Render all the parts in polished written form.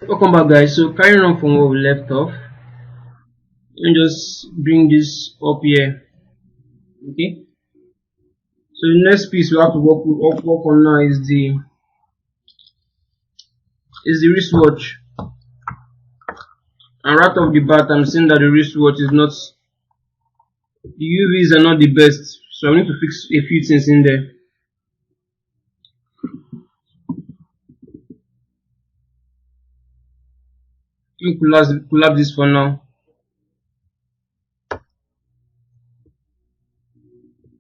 Welcome back, guys. So carrying on from where we left off, let me just bring this up here. Okay. So the next piece we have to work on now is the wristwatch. And right off the bat, I'm saying that the wristwatch is not, the UVs are not the best. So I need to fix a few things in there. Let me collapse this for now.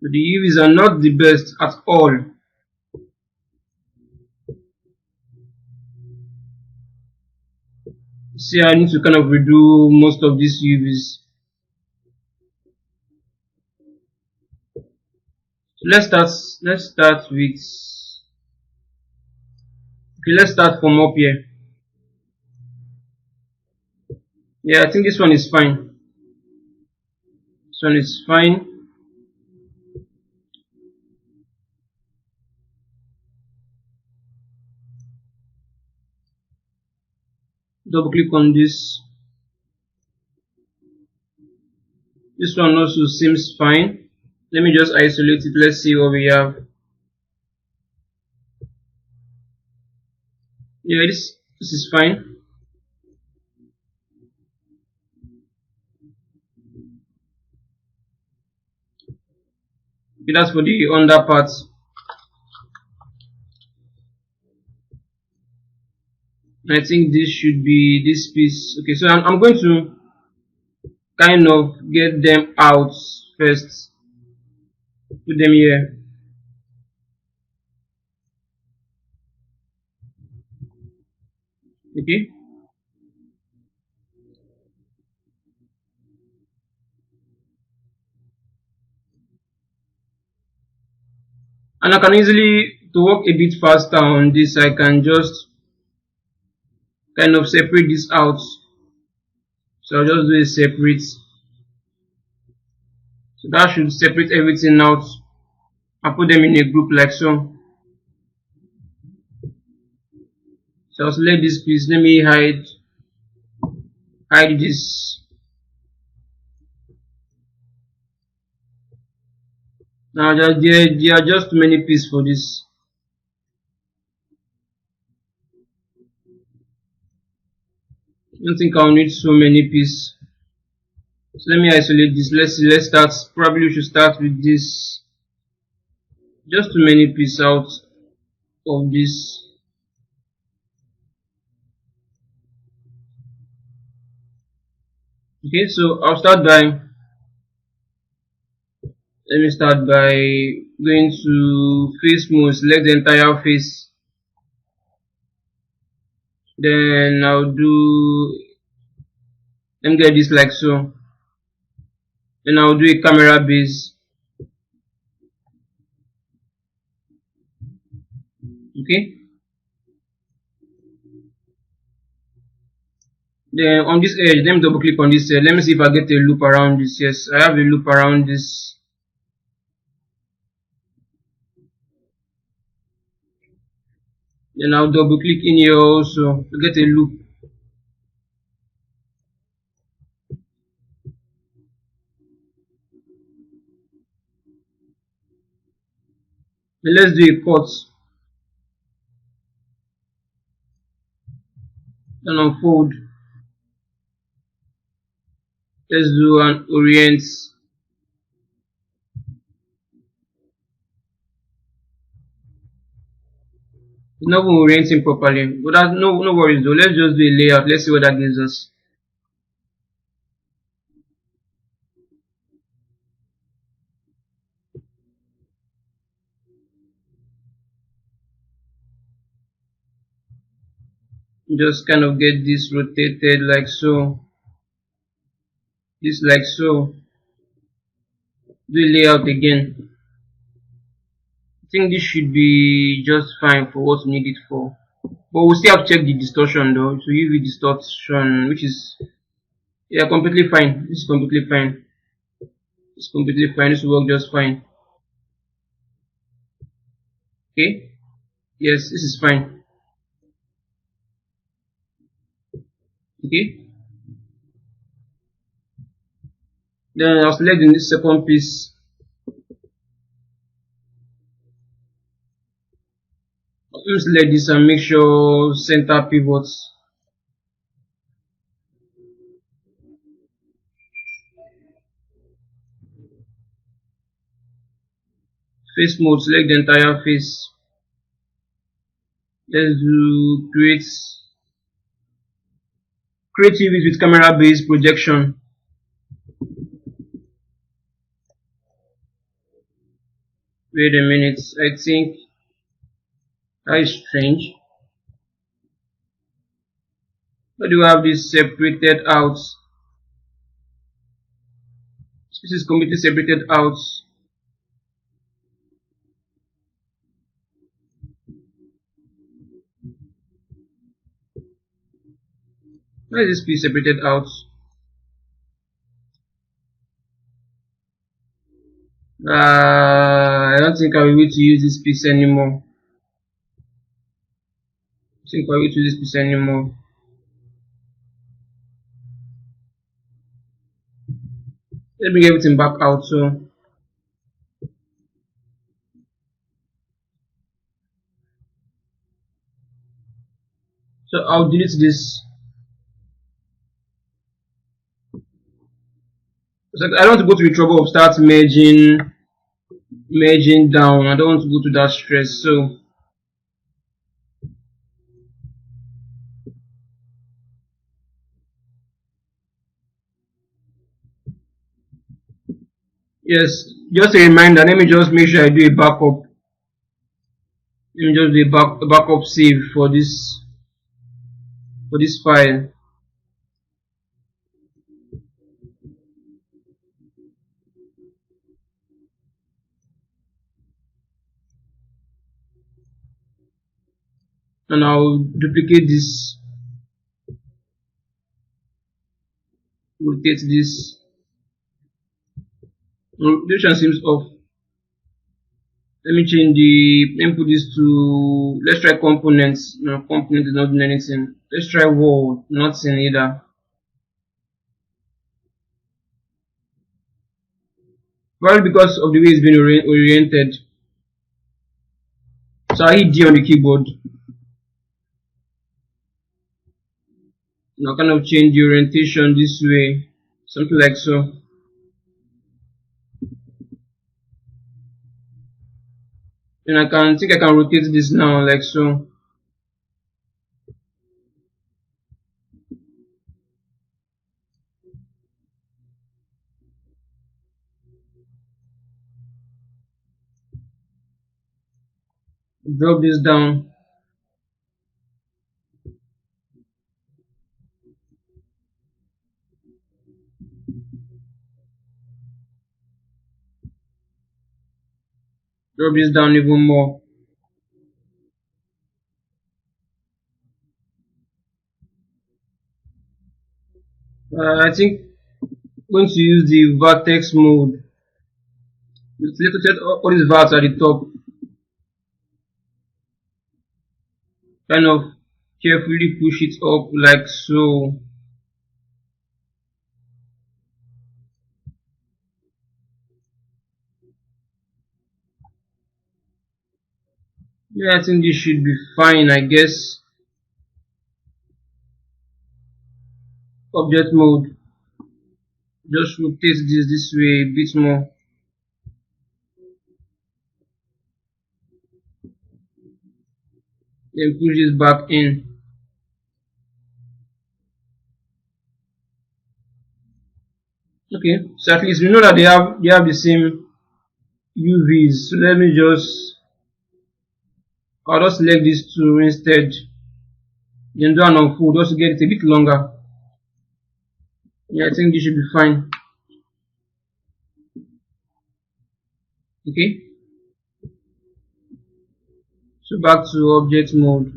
But the UVs are not the best at all. See, I need to kind of redo most of these UVs. So let's start with, okay, let's start from up here. Yeah, I think this one is fine. This one is fine. Double click on this. This one also seems fine. Let me just isolate it. Let's see what we have. Yeah, this is fine. Okay, that's for the under part. I think this should be this piece. Okay, so I'm going to kind of get them out first. Put them here. Okay. And I can easily, to work a bit faster on this, I can just kind of separate this out. So I'll just do a separate. So that should separate everything out. I'll put them in a group like so. So I'll select this piece. Let me hide this. Now there are just too many pieces for this. I don't think I'll need so many pieces. So let me isolate this. Let's start. Probably we should start with this. Just too many pieces out of this. Okay, so I'll start by, let me start by going to face mode, select the entire face. Then I'll do, let me get this like so. Then I'll do a camera base. Okay. Then on this edge, let me double click on this edge. Let me see if I get a loop around this. Yes, I have a loop around this. Then I'll double click in here also to get a loop. Then let's do a cut. Then unfold. Let's do an orient. It's not even orienting properly, but that's no worries though. Let's just do a layout. Let's see what that gives us. Just kind of get this rotated like so. This like so. Do a layout again. I think this should be just fine for what we need it for. But we'll still have to check the distortion though. So UV distortion, which is, yeah, completely fine. This is completely fine. It's completely fine. This will work just fine. Okay. Yes, this is fine. Okay, then I'll select the second piece. Let me select this and make sure center pivots. Face mode, select the entire face. Let's do create images with camera based projection. Wait a minute, I think that is strange. Why do you have this separated out? This is completely separated out. Why is this piece separated out? I don't think I will be able to use this piece anymore. I think I will use this piece anymore. Let me get everything back out. So I'll delete this. So I don't want to go to the trouble of start merging down. I don't want to go to that stress. So yes, just a reminder. Let me just make sure I do a backup. Let me just do a backup save for this file. And I'll duplicate this, rotate this. Rotation seems off. Let me change let me put this to, let's try components. No, component is not doing anything. Let's try wall, nothing either. Probably because of the way it's been oriented. So I hit D on the keyboard. Now kind of change the orientation this way, something like so. And I think I can rotate this now like so. Drop this down. Drop this down even more. I think I'm going to use the vertex mode. Let's set all these verts at the top. Kind of carefully push it up like so. Yeah, I think this should be fine, I guess. Object mode. Just rotate this way a bit more. Then push this back in. Okay, so at least we know that they have the same UVs. So let me I'll just select these two instead. Then do an unfold just to get it a bit longer. Yeah, I think this should be fine. Okay. So back to object mode.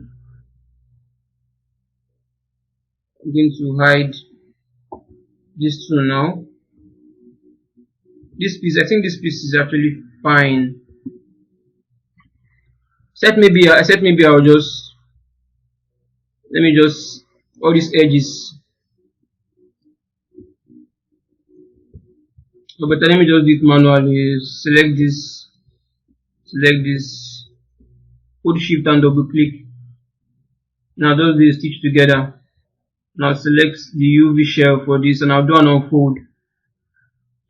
I'm going to hide this two now. This piece, I think this piece is actually fine. Maybe I'll just, let me just, all these edges, So but let me just do it manually. Select this, hold shift and double click. Now those they stitch together. Now select the UV shell for this and I'll do an unfold.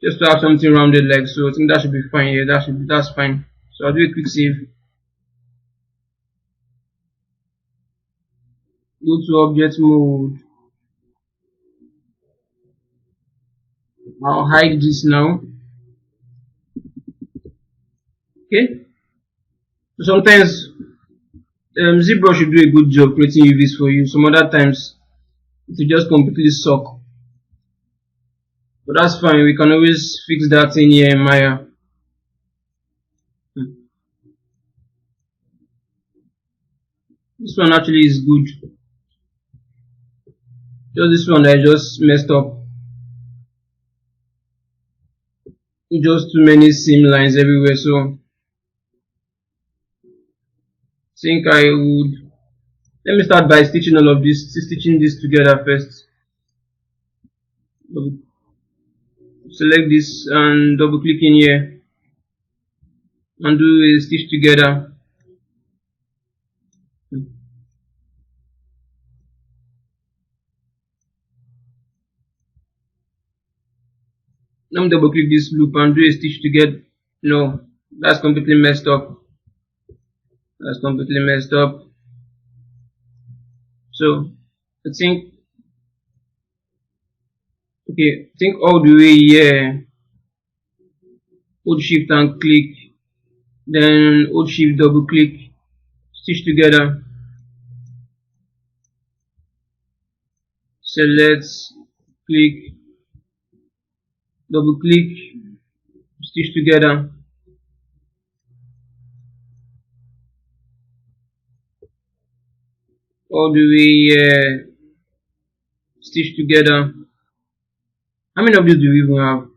Just to have something rounded like so. I think that should be fine. Yeah, that's fine. So I'll do a quick save. Go to object mode. I'll hide this now. Okay. So sometimes ZBrush should do a good job creating UVs for you. Some other times it will just completely suck. But that's fine. We can always fix that in here in Maya. This one actually is good. Just this one that I just messed up. Just too many seam lines everywhere. So I think I would, let me start by stitching all of this, stitching this together first. Select this and double click in here and do a stitch together. Let me double click this loop and do a stitch together. No, that's completely messed up. That's completely messed up. So I think, okay, I think all the way here, hold shift and click, then hold shift double click, stitch together, select, click, double click, stitch together. All the way here, stitch together. How many of these do we even have?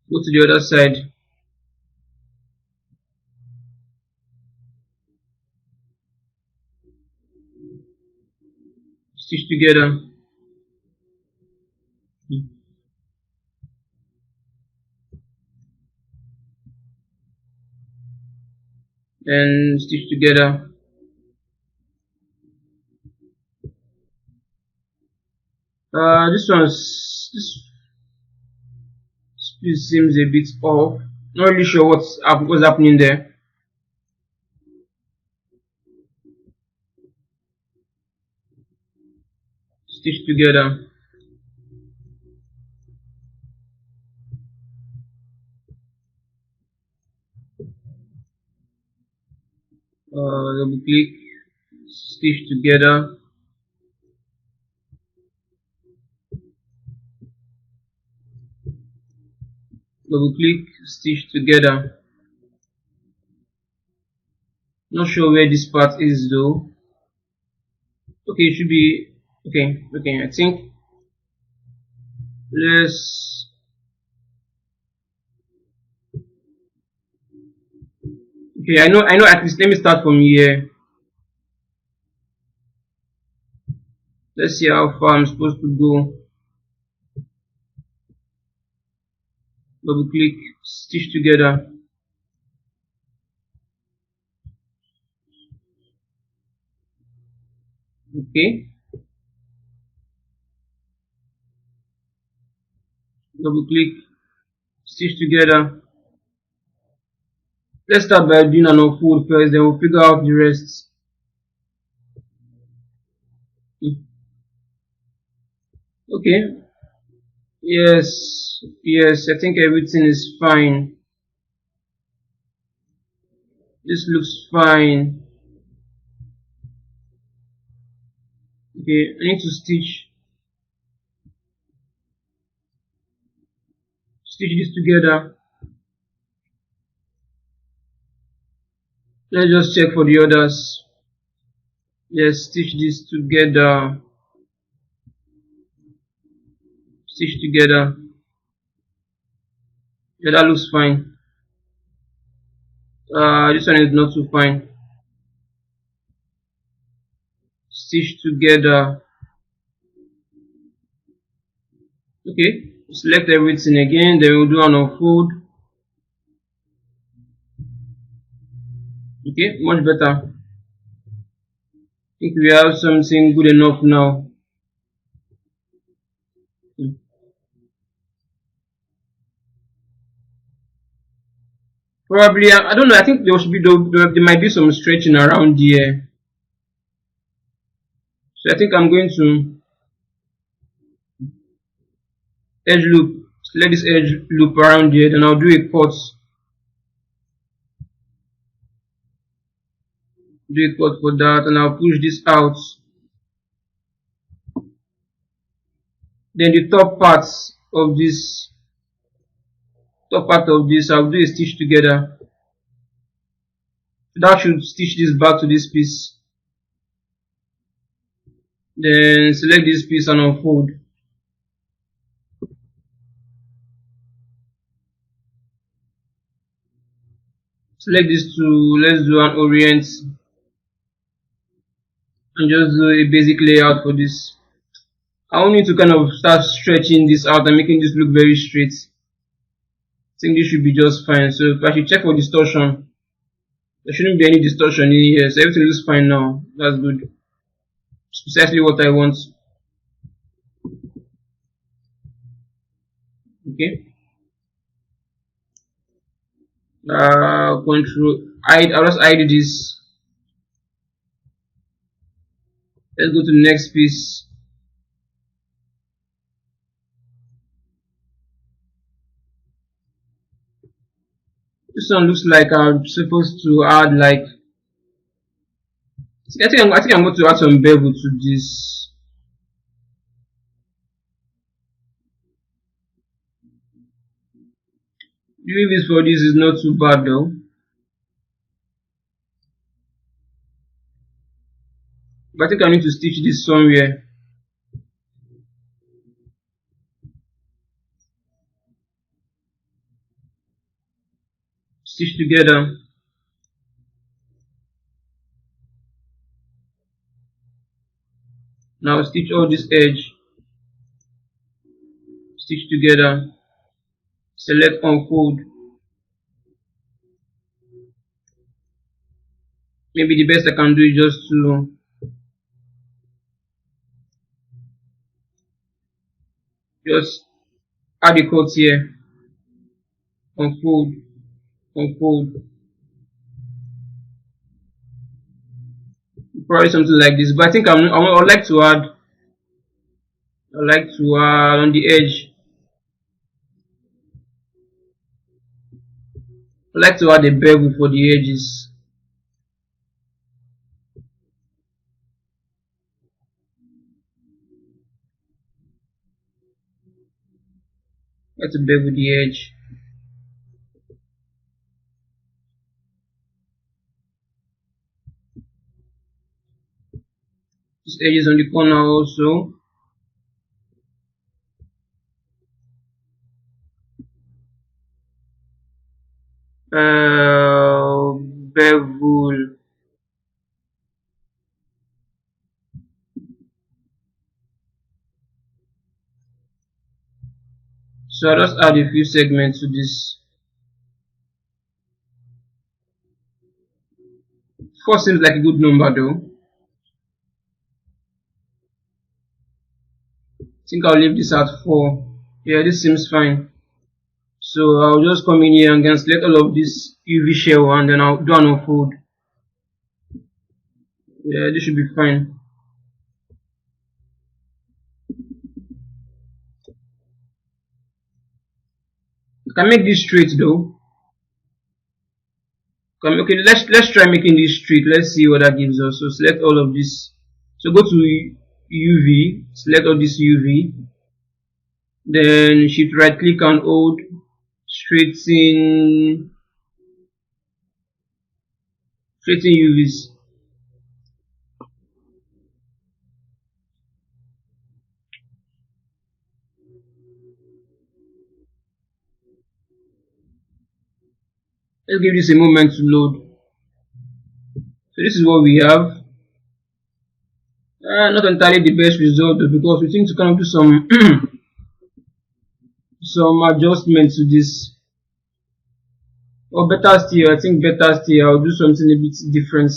Go to the other side. Stitch together. And stitch together. This split seems a bit off. Not really sure what's happening there. Stitch together. Double click, stitch together. Double click, stitch together. Not sure where this part is though. Okay, it should be okay. Okay, I think let's. Okay, I know. At least let me start from here. Let's see how far I'm supposed to go. Double click, stitch together. Okay. Double click, stitch together. Let's start by doing an unfold first, then we'll figure out the rest. Okay. Yes, I think everything is fine. This looks fine. Okay, I need to stitch this together. Let's just check for the others. Yes, stitch this together. Stitch together. Yeah, that looks fine. This one is not too fine. Stitch together. Okay. Select everything again, then we'll do an unfold. Okay, much better. I think we have something good enough now. Probably, I don't know, I think there should be, there might be some stretching around here. So I think I'm going to edge loop, let this edge loop around here, then I'll do a cut. Do a cut for that, and I'll push this out. Then the top part of this, I'll do a stitch together. That should stitch this back to this piece. Then select this piece and unfold. Select these two, let's do an orient and just do a basic layout for this. I want you to kind of start stretching this out and making this look very straight. I think this should be just fine. So if I should check for distortion, there shouldn't be any distortion in here, so everything looks fine now. That's good. It's precisely what I want. Okay. Control I'll just hide this. Let's go to the next piece. This one looks like I'm supposed to add like, I think I'm going to add some bevel to this. The weaves for this is not too bad though. But I think I need to stitch this somewhere. Stitch together. Now stitch all this edge. Stitch together. Select unfold. Maybe the best I can do is just to add a cut here. Unfold. Unfold. Probably something like this, but I think I would like to add. On the edge. I like to add a bevel for the edges. Let's bevel the edge. This edge is on the corner also. Bevel. So I'll just add a few segments to this. 4 seems like a good number though. I think I'll leave this at 4. Yeah, this seems fine. So I'll just come in here and then select all of this UV shell and then I'll do an unfold. Yeah, this should be fine. You can make this straight though. Okay, let's try making this straight. Let's see what that gives us. So select all of this. So go to UV, select all this UV. Then shift right click and hold straighten UVs. Let's give this a moment to load. So this is what we have. Not entirely the best result though, because we think to kind of do some some adjustment to this. Or better still, I think better still, I'll do something a bit different.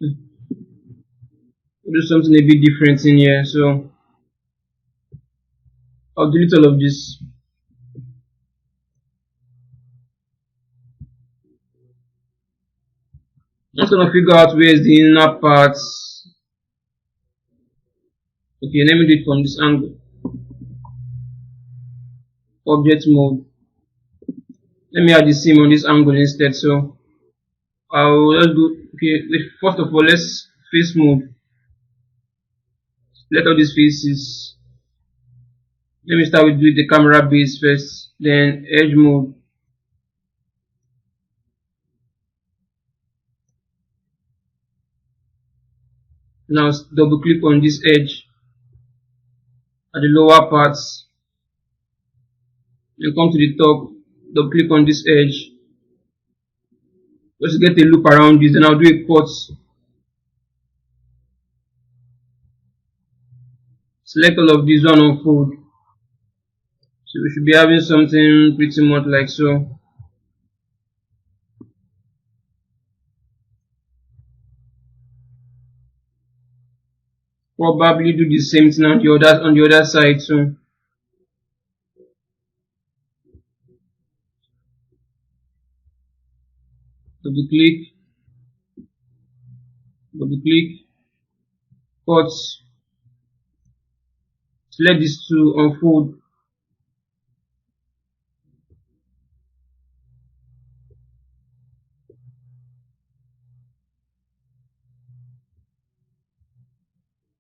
I'll do something a bit different in here. So I'll delete all of this. I'm just gonna figure out where is the inner parts. Okay, let me do it from this angle. Object mode. Let me add the seam on this angle instead. So let's go. Okay, first of all, let's face mode. Select all these faces. Let me start with the camera base first, then edge mode. Now double click on this edge at the lower parts. Then come to the top, double click on this edge. Just get a loop around this, then I'll do a cut. Select all of these one unfold. So we should be having something pretty much like so. Probably do the same thing on the other side too. Double click, cut. Select these two, unfold.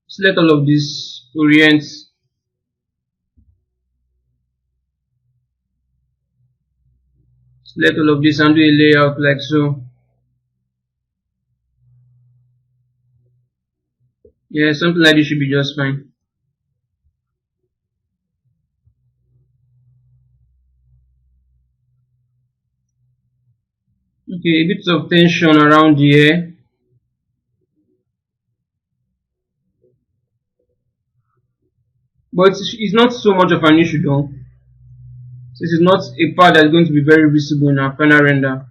Select all of this, orient. Select all of this and do a layout like so. Yeah, something like this should be just fine. Okay, a bit of tension around here. But it's not so much of an issue though. This is not a part that's going to be very visible in our final render.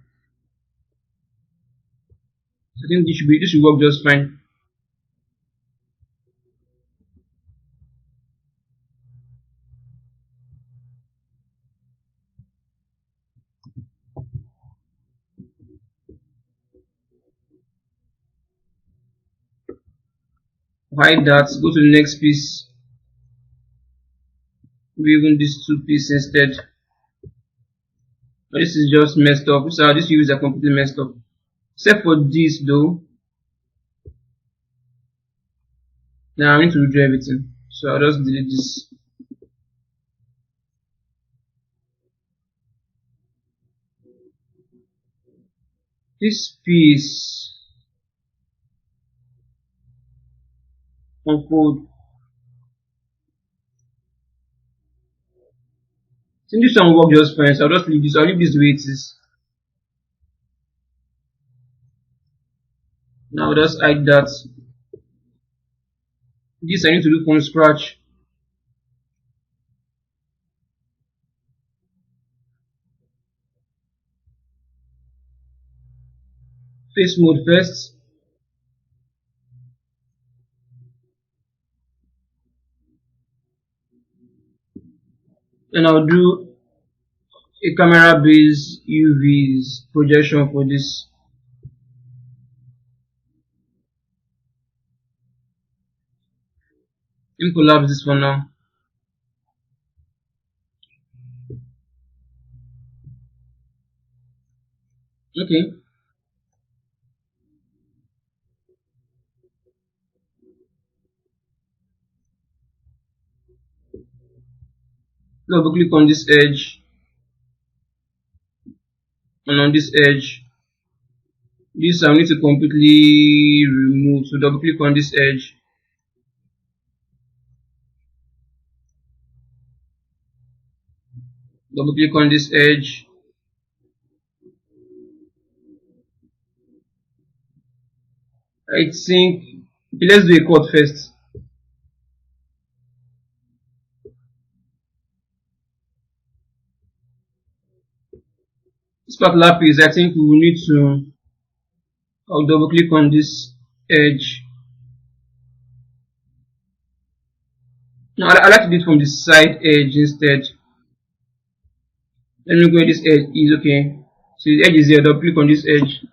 I think this should work just fine. Hide that, go to the next piece. Maybe even these two pieces instead. But this is just messed up. So these views are completely messed up. Except for this though. Now I need to redraw everything. So I'll just delete this. This piece unfold. I think this one will work just fine. So I'll just leave this. I'll leave this the way it is. Now I'll just hide that. This I need to do from scratch. Face mode first. Then I'll do a camera based UVs projection for this. Let me collapse this for now. Okay. Double click on this edge and on this edge. This I need to completely remove. So double click on this edge. Double click on this edge. I think okay, let's do a cut first. This particular piece, I think we will need to, I'll double click on this edge. Now I like to do it from the side edge instead. Let me go this edge is okay. So the edge is here, double click on this edge.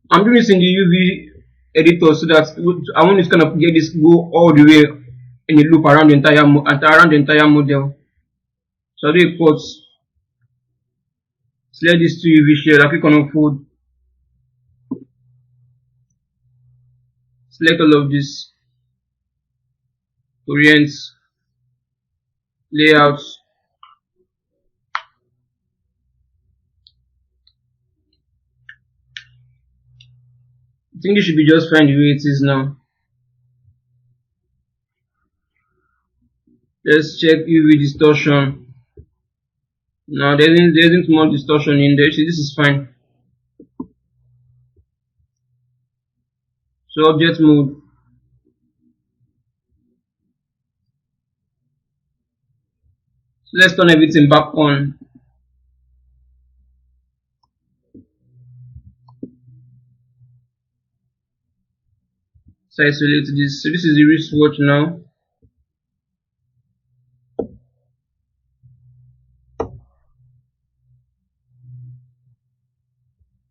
I'm doing this in the UV editor so that I want to kind of get this go all the way in a loop around the entire model. So I'll do a cut. Select these two UV shades. I click on unfold. Select all of this. Orient. Layout. I think it should be just fine the way it is now. Let's check UV distortion. Now there isn't more distortion in there. See, this is fine. So object mode. So let's turn everything back on. So isolate this. So this is the wristwatch now.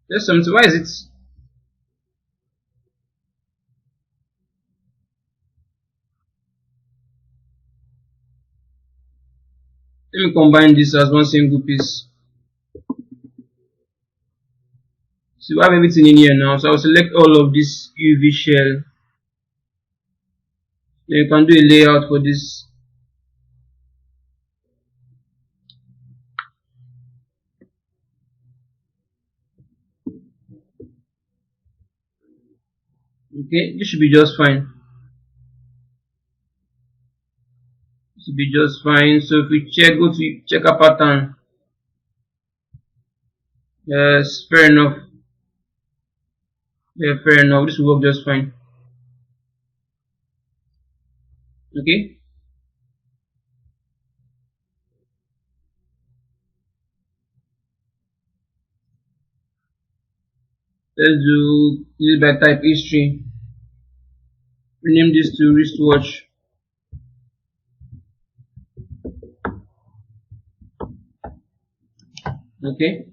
There's something. Why is it? Let me combine this as one single piece. So we have everything in here now. So I'll select all of this UV shell. Then you can do a layout for this. Okay, this should be just fine. This should be just fine. So if we check, go to checker pattern. Yes, fair enough. Yeah, fair enough. This will work just fine. Okay. Let's do this by type history. Rename this to wristwatch. Okay.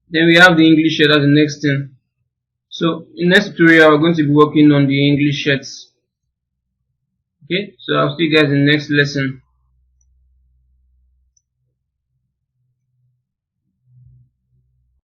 Then we have the English shirt as the next thing. So in next tutorial we're going to be working on the English shirts. Okay, so I'll see you guys in the next lesson.